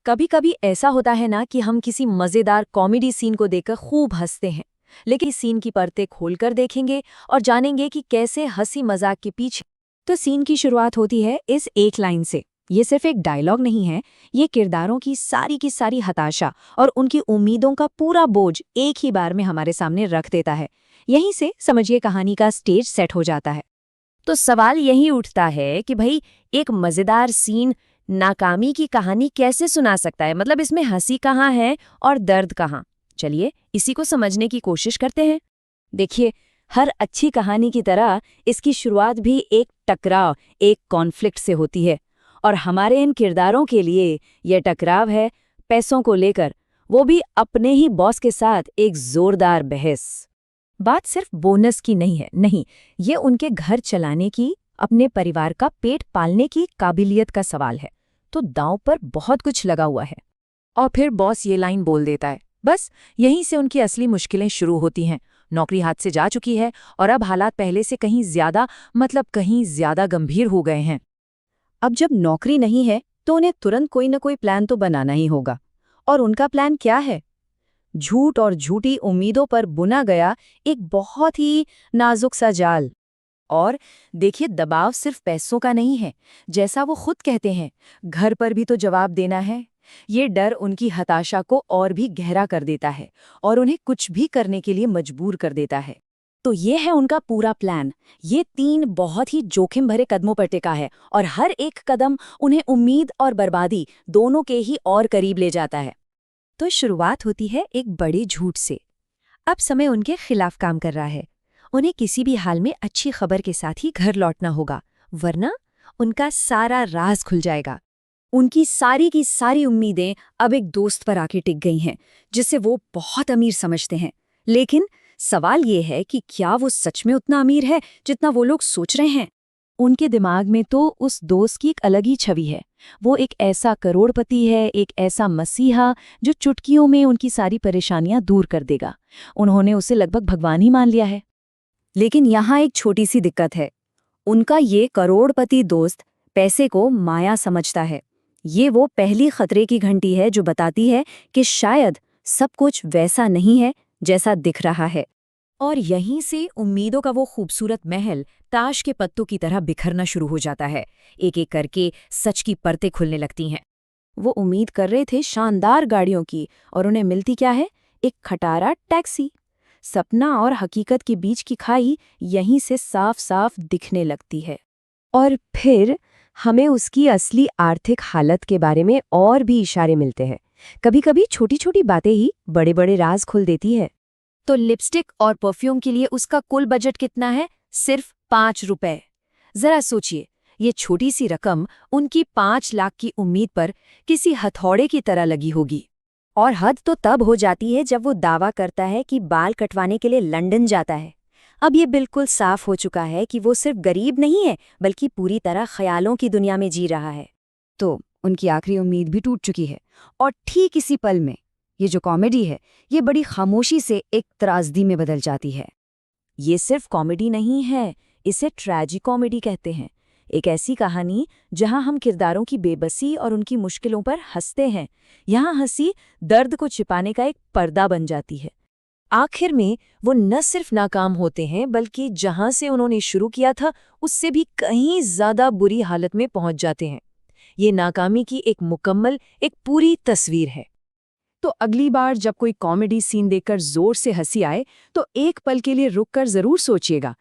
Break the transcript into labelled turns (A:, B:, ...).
A: कभी कभी ऐसा होता है ना कि हम किसी मजेदार कॉमेडी सीन को देखकर खूब हंसते हैं, लेकिन इस सीन की परतें खोलकर देखेंगे और जानेंगे कि कैसे हंसी मजाक के पीछे। तो सीन की शुरुआत होती है इस एक लाइन से। ये सिर्फ एक डायलॉग नहीं है, ये किरदारों की सारी हताशा और उनकी उम्मीदों का पूरा बोझ एक ही बार में हमारे सामने रख देता है। यहीं से समझिए कहानी का स्टेज सेट हो जाता है।
B: तो सवाल यही उठता है कि भाई एक मजेदार सीन नाकामी की कहानी कैसे सुना सकता है? मतलब इसमें हंसी कहाँ है और दर्द कहाँ? चलिए इसी को समझने की कोशिश करते हैं।
A: देखिए, हर अच्छी कहानी की तरह इसकी शुरुआत भी एक टकराव, एक कॉन्फ्लिक्ट से होती है। और हमारे इन किरदारों के लिए यह टकराव है पैसों को लेकर, वो भी अपने ही बॉस के साथ एक जोरदार बहस। बात सिर्फ बोनस की नहीं है, नहीं, ये उनके घर चलाने की, अपने परिवार का पेट पालने की काबिलियत का सवाल है। तो दांव पर बहुत कुछ लगा हुआ है। और फिर बॉस ये लाइन बोल देता है, बस यहीं से उनकी असली मुश्किलें शुरू होती हैं। नौकरी हाथ से जा चुकी है और अब हालात पहले से कहीं ज्यादा गंभीर हो गए हैं। अब जब नौकरी नहीं है तो उन्हें तुरंत कोई न कोई प्लान तो बनाना ही होगा। और उनका प्लान क्या है? झूठ और झूठी उम्मीदों पर बुना गया एक बहुत ही नाजुक सा जाल। और देखिए, दबाव सिर्फ पैसों का नहीं है, जैसा वो खुद कहते हैं, घर पर भी तो जवाब देना है। ये डर उनकी हताशा को और भी गहरा कर देता है और उन्हें कुछ भी करने के लिए मजबूर कर देता है। तो ये है उनका पूरा प्लान। ये 3 बहुत ही जोखिम भरे कदमों पर टिका है और हर एक कदम उन्हें उम्मीद और बर्बादी दोनों के ही और करीब ले जाता है। तो शुरुआत होती है एक बड़े झूठ से। अब समय उनके खिलाफ काम कर रहा है। उन्हें किसी भी हाल में अच्छी खबर के साथ ही घर लौटना होगा, वरना उनका सारा राज खुल जाएगा। उनकी सारी की सारी उम्मीदें अब एक दोस्त पर आके टिक गई हैं, जिसे वो बहुत अमीर समझते हैं। लेकिन सवाल ये है कि क्या वो सच में उतना अमीर है जितना वो लोग सोच रहे हैं? उनके दिमाग में तो उस दोस्त की एक अलग ही छवि है। वो एक ऐसा करोड़पति है, एक ऐसा मसीहा जो चुटकियों में उनकी सारी परेशानियां दूर कर देगा। उन्होंने उसे लगभग भगवान ही मान लिया है। लेकिन यहाँ एक छोटी सी दिक्कत है। उनका ये करोड़पति दोस्त पैसे को माया समझता है। ये वो पहली खतरे की घंटी है जो बताती है कि शायद सब कुछ वैसा नहीं है जैसा दिख रहा है। और यहीं से उम्मीदों का वो खूबसूरत महल ताश के पत्तों की तरह बिखरना शुरू हो जाता है। एक एक करके सच की परतें खुलने लगती हैं। वो उम्मीद कर रहे थे शानदार गाड़ियों की, और उन्हें मिलती क्या है? एक खटारा टैक्सी। सपना और हकीकत के बीच की खाई यहीं से साफ साफ दिखने लगती है। और फिर हमें उसकी असली आर्थिक हालत के बारे में और भी इशारे मिलते हैं। कभी कभी छोटी छोटी बातें ही बड़े बड़े राज खोल देती है। तो लिपस्टिक और परफ्यूम के लिए उसका कुल बजट कितना है? सिर्फ 5 रुपए। जरा सोचिए, ये छोटी सी रकम उनकी 5 लाख की उम्मीद पर किसी हथौड़े की तरह लगी होगी। और हद तो तब हो जाती है जब वो दावा करता है कि बाल कटवाने के लिए लंदन जाता है। अब ये बिल्कुल साफ हो चुका है कि वो सिर्फ गरीब नहीं है, बल्कि पूरी तरह ख्यालों की दुनिया में जी रहा है। तो उनकी आखिरी उम्मीद भी टूट चुकी है। और ठीक इसी पल में ये जो कॉमेडी है, ये बड़ी खामोशी से एक त्रासदी में बदल जाती है। ये सिर्फ कॉमेडी नहीं है, इसे ट्रेजी कॉमेडी कहते हैं। एक ऐसी कहानी जहां हम किरदारों की बेबसी और उनकी मुश्किलों पर हंसते हैं। यहाँ हंसी दर्द को छिपाने का एक पर्दा बन जाती है। आखिर में वो न सिर्फ नाकाम होते हैं, बल्कि जहां से उन्होंने शुरू किया था उससे भी कहीं ज्यादा बुरी हालत में पहुंच जाते हैं। ये नाकामी की एक पूरी तस्वीर है। तो अगली बार जब कोई कॉमेडी सीन देखकर जोर से हंसी आए, तो एक पल के लिए रुककर जरूर सोचिएगा